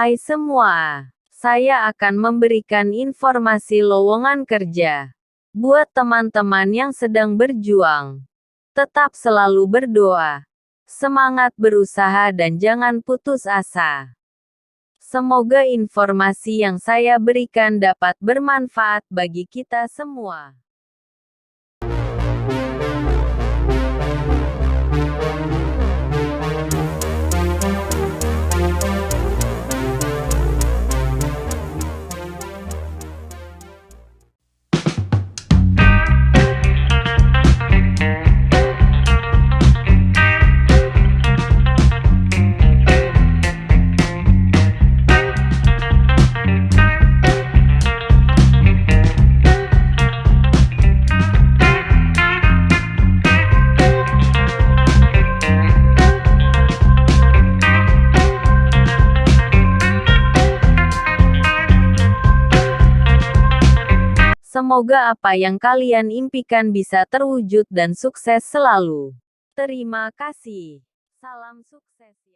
Hai semua, saya akan memberikan informasi lowongan kerja buat teman-teman yang sedang berjuang. Tetap selalu berdoa, semangat berusaha dan jangan putus asa. Semoga informasi yang saya berikan dapat bermanfaat bagi kita semua. Semoga apa yang kalian impikan bisa terwujud dan sukses selalu. Terima kasih. Salam sukses.